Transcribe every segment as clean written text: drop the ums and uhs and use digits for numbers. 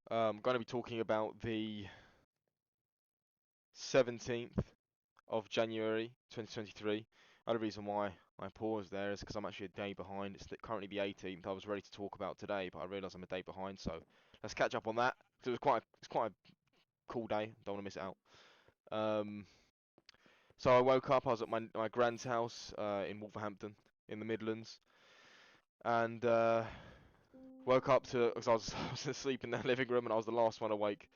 I'm going to be talking about the 17th of January 2023. Other reason why I paused there is because I'm actually a day behind. It's currently the 18th. I was ready to talk about today, but I realised I'm a day behind. So let's catch up on that. It's quite a cool day. Don't want to miss it out. Um, so I woke up. I was at my grand's house in Wolverhampton in the Midlands, and woke up to because I was asleep in their living room and I was the last one awake.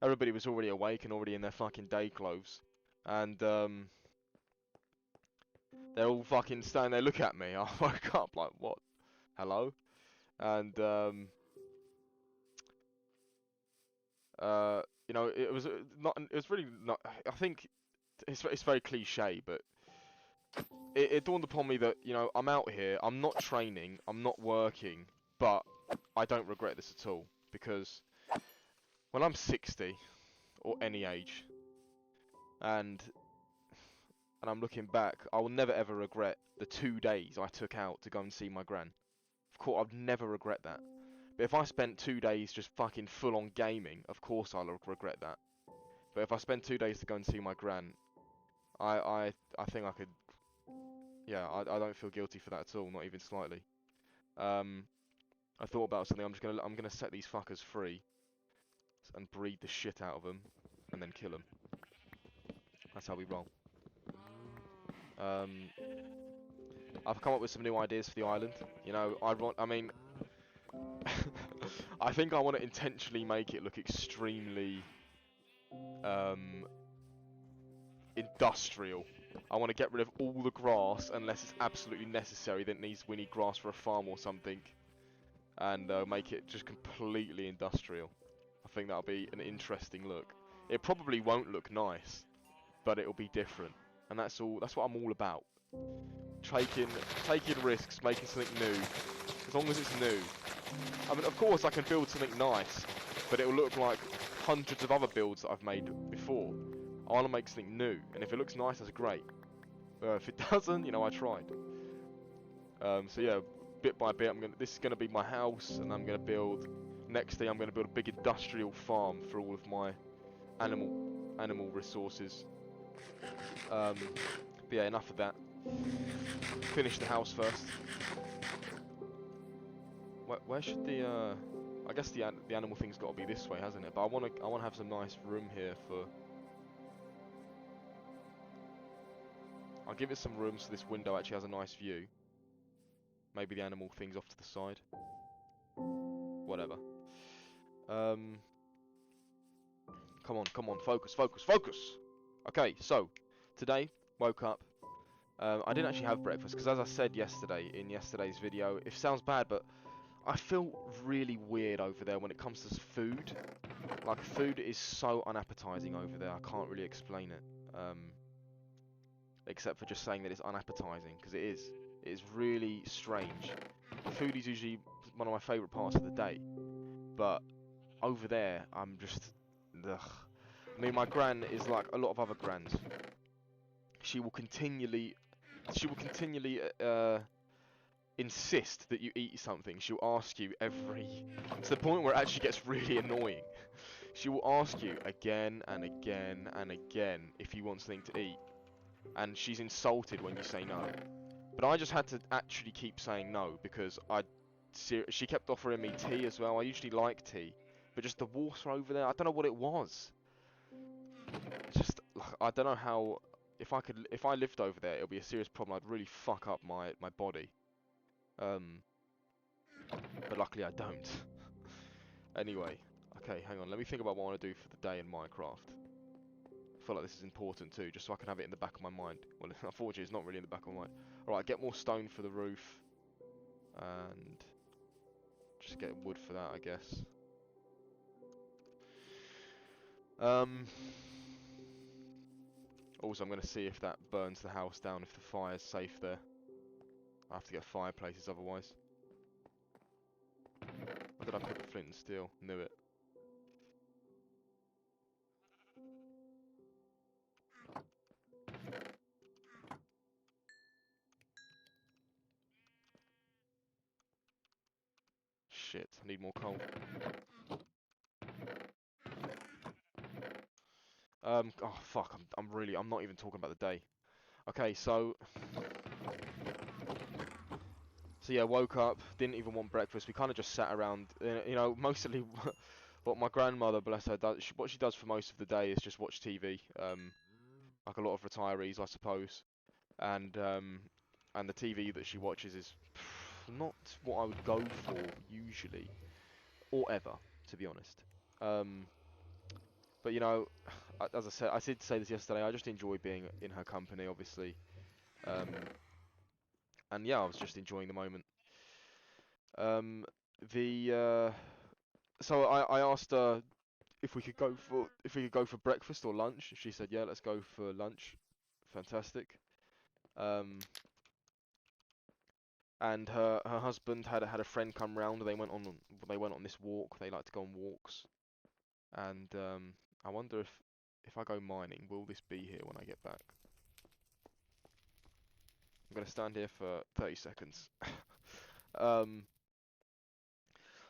Everybody was already awake and already in their fucking day clothes. And they're all fucking standing there looking at me. I woke up like, what? Hello? And it was not. It was really not. I think it's very cliche, but it dawned upon me that I'm out here. I'm not training. I'm not working, but I don't regret this at all because when I'm 60 or any age, and I'm looking back, I will never ever regret the 2 days I took out to go and see my gran. Of course, I'd never regret that. But if I spent 2 days just fucking full on gaming, of course I'll regret that. But if I spend 2 days to go and see my gran, I think I could. Yeah, I don't feel guilty for that at all, not even slightly. I thought about something. I'm gonna set these fuckers free and breed the shit out of them, and then kill them. That's how we roll. Um, I've come up with some new ideas for the island. I mean, I think I want to intentionally make it look extremely um, industrial. I want to get rid of all the grass unless it's absolutely necessary. We need grass for a farm or something, and make it just completely industrial. I think that'll be an interesting look. It probably won't look nice, but it'll be different, and that's all. That's what I'm all about. Taking risks, making something new, as long as it's new. I mean, of course, I can build something nice, but it'll look like hundreds of other builds that I've made before. I want to make something new, and if it looks nice, that's great. If it doesn't, I tried. So yeah, bit by bit, this is gonna be my house, and I'm gonna build. Next thing, I'm gonna build a big industrial farm for all of my animal resources. But yeah, enough of that. Finish the house first. Where should the I guess the animal thing's got to be this way, hasn't it? But I wanna have some nice room here for. I'll give it some room so this window actually has a nice view. Maybe the animal thing's off to the side. Whatever. Come on, focus. Okay, so today woke up. I didn't actually have breakfast because, as I said in yesterday's video, it sounds bad, but I feel really weird over there when it comes to food. Like, food is so unappetizing over there. I can't really explain it. Except for just saying that it's unappetizing, because it is. It is really strange. Food is usually one of my favourite parts of the day, but over there, I'm just. Ugh. I mean, my gran is like a lot of other grans. She will continually insist that you eat something. She'll ask you to the point where it actually gets really annoying. She will ask you again and again and again if you want something to eat, and she's insulted when you say no. But I just had to actually keep saying no because she kept offering me tea as well. I usually like tea, but just the water over there, I don't know what it was. It's just, I don't know how. If I lived over there, it'll be a serious problem. I'd really fuck up my body. But luckily I don't. Anyway, okay, hang on. Let me think about what I want to do for the day in Minecraft. I feel like this is important too, just so I can have it in the back of my mind. Well, unfortunately, it's not really in the back of my mind. Alright, get more stone for the roof. And just get wood for that, I guess. Also, I'm going to see if that burns the house down, if the fire's safe there. I have to get fireplaces otherwise. Where did I put the flint and steel? Knew it. Shit, I need more coal. Oh fuck, I'm not even talking about the day. Okay, so yeah, woke up, didn't even want breakfast. We kind of just sat around, you know, mostly what my grandmother, bless her, does. What she does for most of the day is just watch TV. Like a lot of retirees, I suppose. And the TV that she watches is not what I would go for usually, or ever, to be honest. Um, but you know, as I said, I did say this yesterday. I just enjoy being in her company, obviously. Um, and yeah, I was just enjoying the moment. Um, the so I asked her if we could go for breakfast or lunch. She said, yeah, let's go for lunch. Fantastic. Um, and her husband had a friend come round. They went on this walk. They like to go on walks. And I wonder if I go mining, will this be here when I get back? I'm gonna stand here for 30 seconds. um,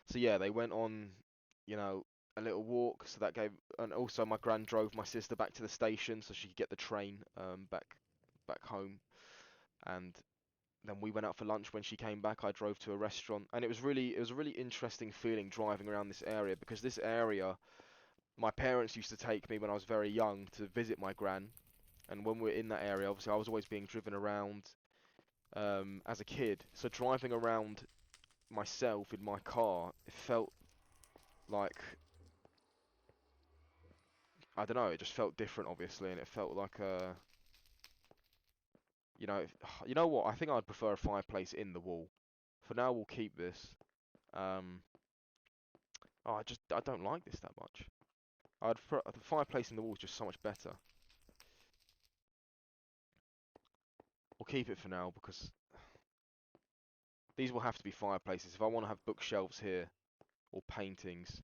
so yeah, they went on, you know, a little walk. So that gave, and also my gran drove my sister back to the station so she could get the train back home. And then we went out for lunch. When she came back, I drove to a restaurant, and it was a really interesting feeling driving around this area, because this area, my parents used to take me when I was very young to visit my gran, and when we were in that area, obviously I was always being driven around as a kid. So driving around myself in my car, it felt like, I don't know, it just felt different, obviously, and it felt like you know, you know what? I think I'd prefer a fireplace in the wall. For now, we'll keep this. Um, oh, I don't like this that much. The fireplace in the wall is just so much better. We'll keep it for now because these will have to be fireplaces if I want to have bookshelves here or paintings.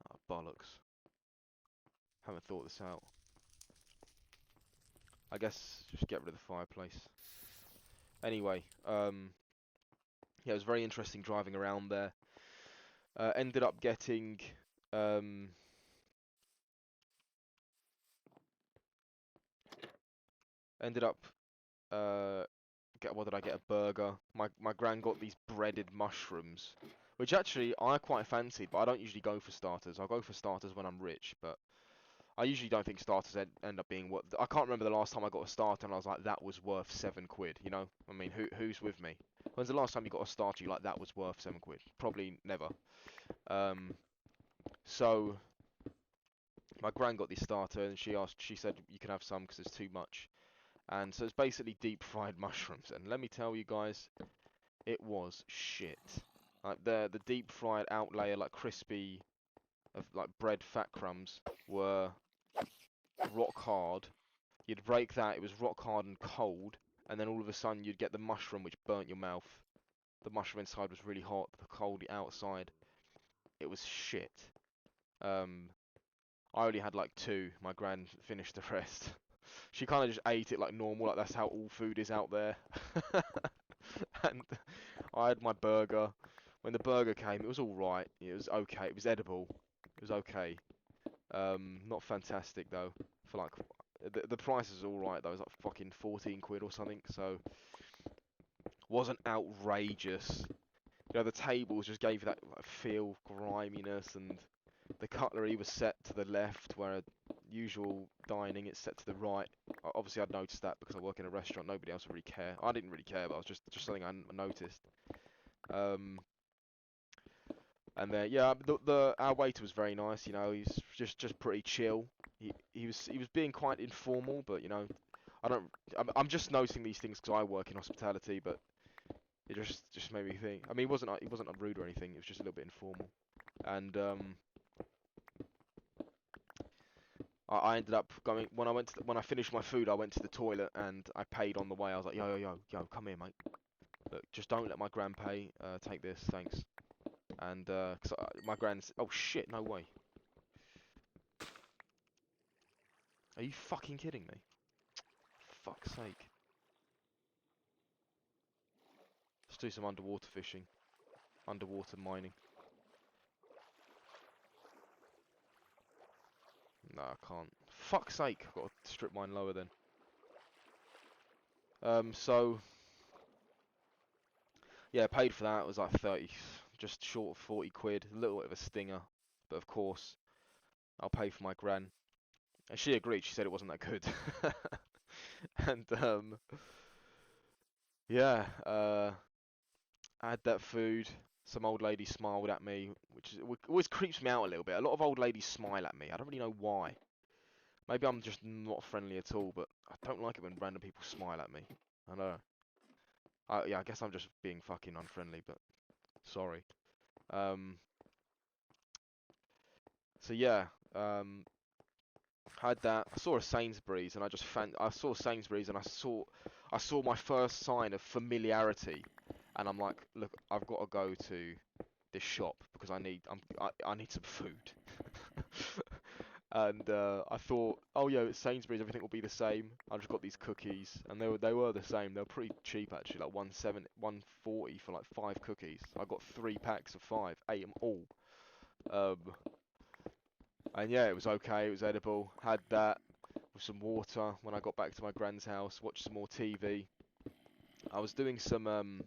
Oh, bollocks. Haven't thought this out. I guess just get rid of the fireplace. Anyway, yeah, it was very interesting driving around there. Ended up getting um, ended up what did I get? A burger. My gran got these breaded mushrooms, which actually I quite fancied, but I don't usually go for starters. I'll go for starters when I'm rich, but I usually don't think starters end up being what. I can't remember the last time I got a starter and I was like, that was worth £7. You know, I mean, who's with me? When's the last time you got a starter you like that was worth £7? Probably never. Um, so my gran got this starter and she said you can have some because there's too much. And so it's basically deep fried mushrooms. And let me tell you guys, it was shit. Like the deep fried out layer, like crispy of like bread fat crumbs, were rock hard. You'd break that, it was rock hard and cold, and then all of a sudden you'd get the mushroom which burnt your mouth. The mushroom inside was really hot, the cold outside. It was shit. Um, I only had like two. My gran finished the rest. She kind of just ate it like normal, like that's how all food is out there. And I had my burger. When the burger came, it was all right. It was okay. It was edible. It was okay. Not fantastic though. For like the price is all right though. It was like fucking 14 quid or something. So wasn't outrageous. You know, the tables just gave you that like, feel griminess, and the cutlery was set to the left, where usual dining it's set to the right. Obviously, I'd noticed that because I work in a restaurant. Nobody else would really care. I didn't really care, but it was just something I noticed. Um, and then yeah, the our waiter was very nice. You know, he's just pretty chill. He was being quite informal, but you know, I don't. I'm just noticing these things because I work in hospitality, but it just made me think. I mean, he wasn't rude or anything. It was just a little bit informal. And I ended up going when when I finished my food. I went to the toilet and I paid on the way. I was like, yo, come here, mate. Look, just don't let my gran pay. Take this, thanks. And cause my gran's. Oh shit, no way. Are you fucking kidding me? Fuck's sake. Let's do some underwater fishing, underwater mining. No, I can't. Fuck's sake, I've got to strip mine lower then. So yeah, paid for that. It was like 30, just short of 40 quid. A little bit of a stinger, but of course I'll pay for my gran. And she agreed. She said it wasn't that good. And yeah, I had that food. Some old lady smiled at me, which always creeps me out a little bit. A lot of old ladies smile at me. I don't really know why. Maybe I'm just not friendly at all, but I don't like it when random people smile at me. I know. Yeah, I guess I'm just being fucking unfriendly, but sorry. Um, so yeah, had that. I saw a Sainsbury's, and I saw Sainsbury's, and I saw my first sign of familiarity, and I'm like, look, I've got to go to this shop because I need some food. And I thought, oh yeah, it's Sainsbury's, everything will be the same. I just got these cookies, and they were the same. They were pretty cheap actually, like 140 for like 5 cookies. I got 3 packs of 5, ate them all. Um, and yeah, it was okay. It was edible. Had that with some water when I got back to my grand's house. Watched some more TV. I was doing some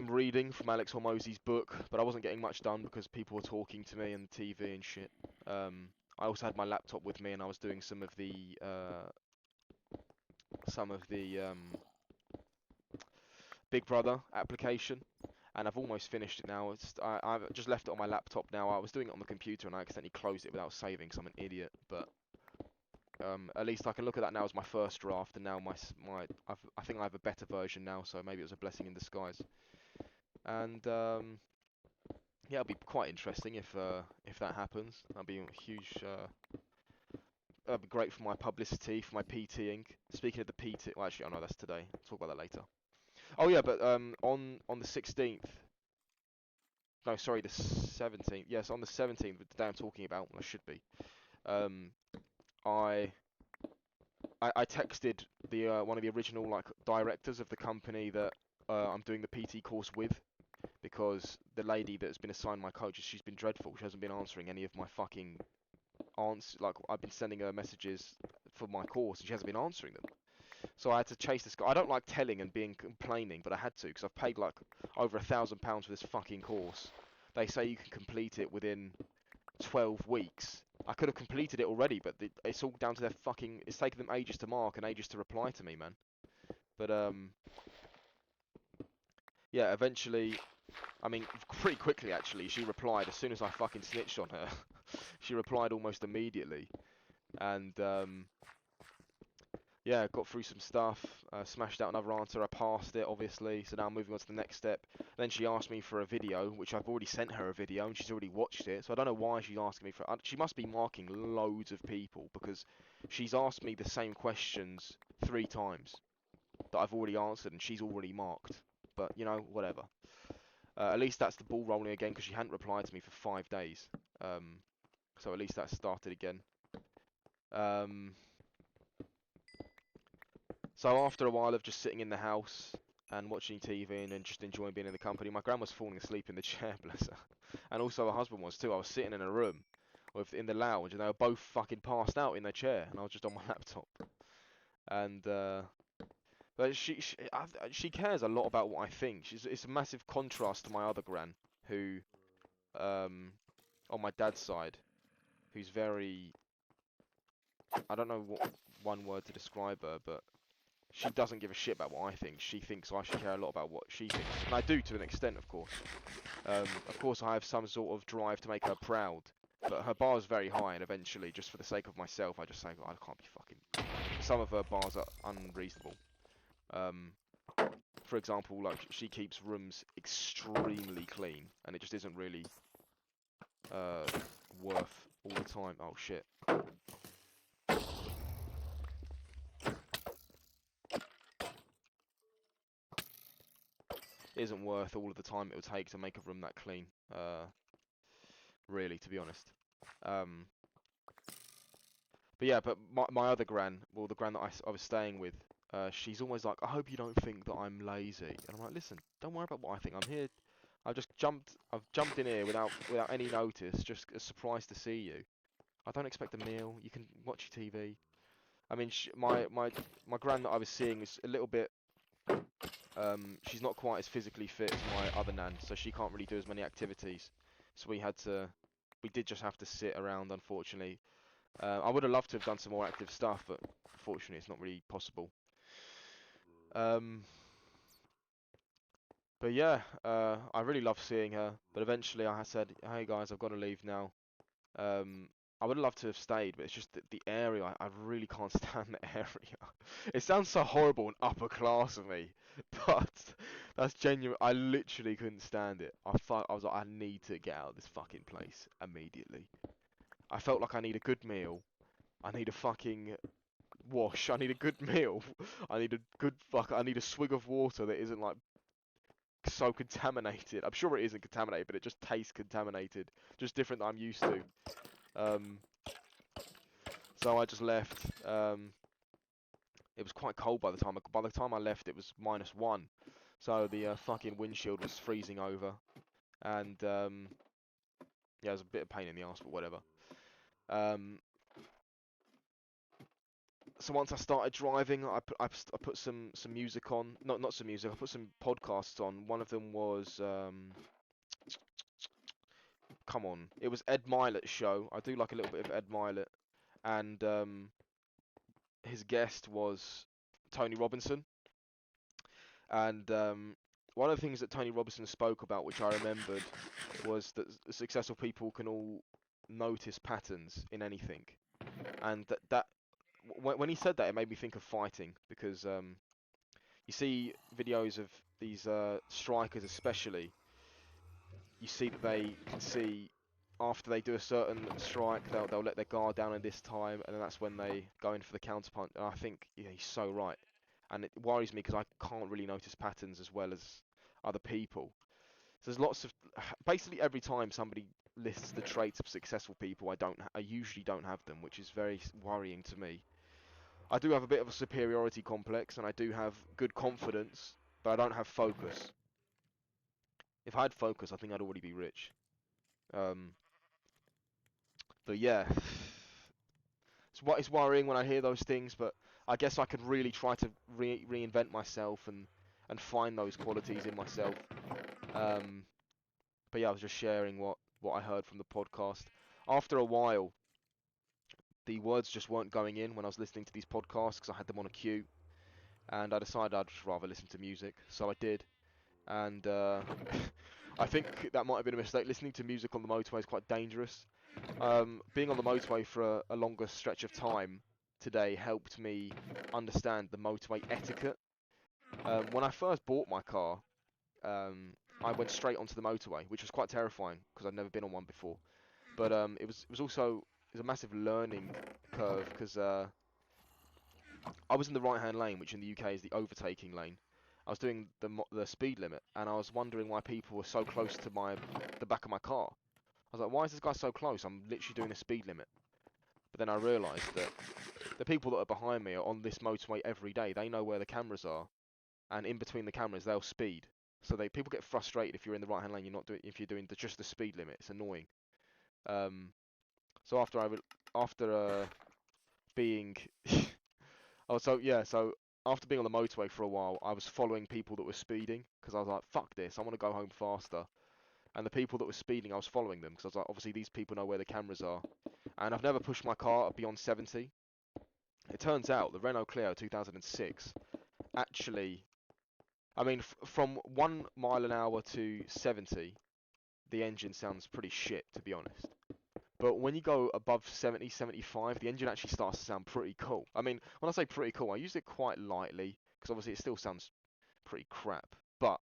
reading from Alex Hormozy's book, but I wasn't getting much done because people were talking to me and the TV and shit. I also had my laptop with me, and I was doing some of the Big Brother application, and I've almost finished it now. I've just left it on my laptop now. I was doing it on the computer, and I accidentally closed it without saving, because I'm an idiot. But at least I can look at that now as my first draft, and now I think I have a better version now. So maybe it was a blessing in disguise. And yeah, it'll be quite interesting if that happens. That'll be a huge. That'd be great for my publicity, for my PTing. Speaking of the PT, well, actually, I know that's today. I'll talk about that later. Oh yeah, but on the 16th. No, sorry, the 17th. Yes, on the 17th, the day I'm talking about, well, I should be. Um, I I texted the one of the original like directors of the company that I'm doing the PT course with, because the lady that's been assigned my coach, she's been dreadful. She hasn't been answering any of my fucking answers. Like, I've been sending her messages for my course, and she hasn't been answering them. So I had to chase this guy. I don't like telling and being complaining, but I had to because I've paid like over £1,000 for this fucking course. They say you can complete it within 12 weeks. I could have completed it already, but it's all down to their fucking. It's taken them ages to mark and ages to reply to me, man. But yeah, eventually, I mean, pretty quickly actually, she replied as soon as I fucking snitched on her. She replied almost immediately, and yeah, got through some stuff, smashed out another answer. I passed it, obviously. So now I'm moving on to the next step. Then she asked me for a video, which I've already sent her a video, and she's already watched it. So I don't know why she's asking me for. She must be marking loads of people, because she's asked me the same questions 3 times that I've already answered, and she's already marked. But you know, whatever. At least that's the ball rolling again, because she hadn't replied to me for 5 days. So at least that started again. So after a while of just sitting in the house and watching TV and then just enjoying being in the company, my gran was falling asleep in the chair, bless her. And also her husband was too. I was sitting in a room in the lounge, and they were both fucking passed out in their chair, and I was just on my laptop. And but she cares a lot about what I think. It's a massive contrast to my other gran, who on my dad's side, who's very, I don't know what one word to describe her, but she doesn't give a shit about what I think. She thinks I should care a lot about what she thinks. And I do to an extent, of course. Of course, I have some sort of drive to make her proud. But her bar is very high, and eventually, just for the sake of myself, I just say, oh, I can't be fucking. Some of her bars are unreasonable. For example, like, she keeps rooms extremely clean, and it just isn't really worth all the time. Oh, shit. Isn't worth all of the time it would take to make a room that clean. Really, to be honest. But yeah, but my other gran, well, the gran that I was staying with, she's always like, I hope you don't think that I'm lazy. And I'm like, listen, don't worry about what I think. I'm here. I've jumped in here without any notice, just surprised to see you. I don't expect a meal. You can watch your TV. I mean, my gran that I was seeing is a little bit. She's not quite as physically fit as my other nan, so she can't really do as many activities. So we did just have to sit around, unfortunately. I would have loved to have done some more active stuff, but unfortunately, it's not really possible. Um, but yeah, I really love seeing her. But eventually, I said, "Hey guys, I've got to leave now." Um, I would have loved to have stayed, but it's just that the area, I really can't stand the area. It sounds so horrible and upper class of me, but that's genuine. I literally couldn't stand it. I was like, I need to get out of this fucking place immediately. I felt like I need a good meal. I need a fucking wash. I need a good meal. I need a good I need a swig of water that isn't like so contaminated. I'm sure it isn't contaminated, but it just tastes contaminated. Just different than I'm used to. Um, so I just left. It was quite cold by the time I left. It was -1, so the fucking windshield was freezing over, and yeah, it was a bit of pain in the ass, but whatever. Um, so once I started driving, I put some music on. Not some music. I put some podcasts on. One of them was come on, it was Ed Milet's show. I do like a little bit of Ed Milet, and his guest was Tony Robinson. And one of the things that Tony Robinson spoke about, which I remembered, was that successful people can all notice patterns in anything. And when he said that, it made me think of fighting, because you see videos of these strikers, especially. You see that they can see after they do a certain strike, they'll let their guard down in this time, and then that's when they go in for the counterpunch. And I think, yeah, he's so right, and it worries me because I can't really notice patterns as well as other people. So there's lots of basically every time somebody lists the traits of successful people, I usually don't have them, which is very worrying to me. I do have a bit of a superiority complex, and I do have good confidence, but I don't have focus. If I had focus, I think I'd already be rich. Um, but yeah, it's worrying when I hear those things, but I guess I could really try to reinvent myself and find those qualities in myself. Um, but yeah, I was just sharing what I heard from the podcast. After a while, the words just weren't going in when I was listening to these podcasts because I had them on a queue, and I decided I'd just rather listen to music, so I did. And I think that might have been a mistake. Listening to music on the motorway is quite dangerous. Being on the motorway for a longer stretch of time today helped me understand the motorway etiquette. When I first bought my car, I went straight onto the motorway, which was quite terrifying because I'd never been on one before. But it was a massive learning curve because I was in the right-hand lane, which in the UK is the overtaking lane. I was doing the speed limit, and I was wondering why people were so close to the back of my car. I was like, why is this guy so close? I'm literally doing a speed limit. But then I realised that the people that are behind me are on this motorway every day. They know where the cameras are, and in between the cameras, they'll speed. So people get frustrated if you're in the right-hand lane. If you're doing just the speed limit. It's annoying. Um, so after being oh so yeah so after being on the motorway for a while, I was following people that were speeding because I was like, fuck this, I want to go home faster. And the people that were speeding, I was following them because I was like, obviously these people know where the cameras are. And I've never pushed my car beyond 70. It turns out the Renault Clio 2006 actually, I mean, from 1 mile an hour to 70, the engine sounds pretty shit, to be honest. But when you go above 70, 75, the engine actually starts to sound pretty cool. I mean, when I say pretty cool, I use it quite lightly, because obviously it still sounds pretty crap, but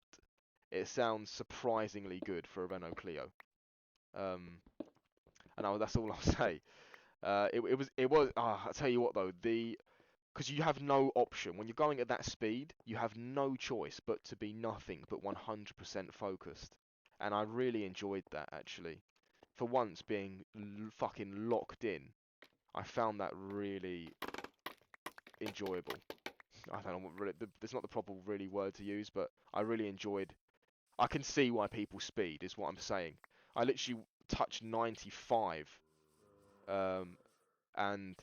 it sounds surprisingly good for a Renault Clio. Um, that's all I'll say. I'll tell you what though, because you have no option. When you're going at that speed, you have no choice but to be nothing but 100% focused. And I really enjoyed that, actually. For once, being fucking locked in, I found that really enjoyable. I don't know what really, it's not the proper really word to use, but I really enjoyed. I can see why people speed, is what I'm saying. I literally touched 95 and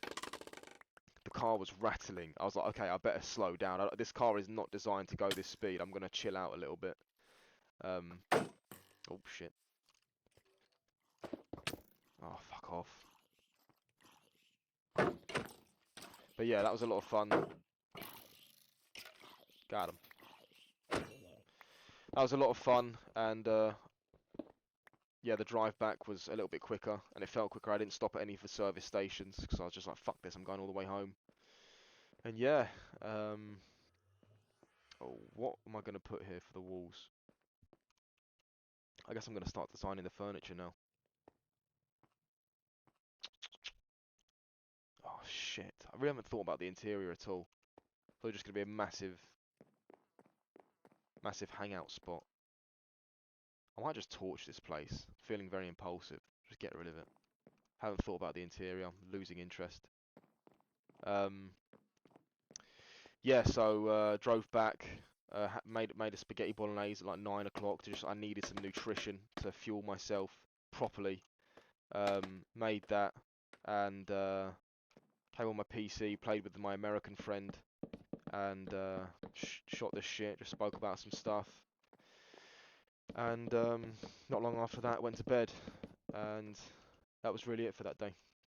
the car was rattling. I was like, okay, I better slow down. This car is not designed to go this speed. I'm gonna chill out a little bit. Oh shit. Oh, fuck off. But yeah, that was a lot of fun. Got him. That was a lot of fun, and yeah, the drive back was a little bit quicker, and it felt quicker. I didn't stop at any of the service stations, because I was just like, fuck this, I'm going all the way home. And yeah, oh, what am I going to put here for the walls? I guess I'm going to start designing the furniture now. Oh shit, I really haven't thought about the interior at all. I thought it was just going to be a massive hangout spot. I might just torch this place. Feeling very impulsive. Just get rid of it. Haven't thought about the interior. I'm losing interest. Yeah, so drove back. Made a spaghetti bolognese at like 9 o'clock. I needed some nutrition to fuel myself properly. Made that and came on my PC, played with my American friend, and shot the shit. Just spoke about some stuff. And not long after that, went to bed, and that was really it for that day.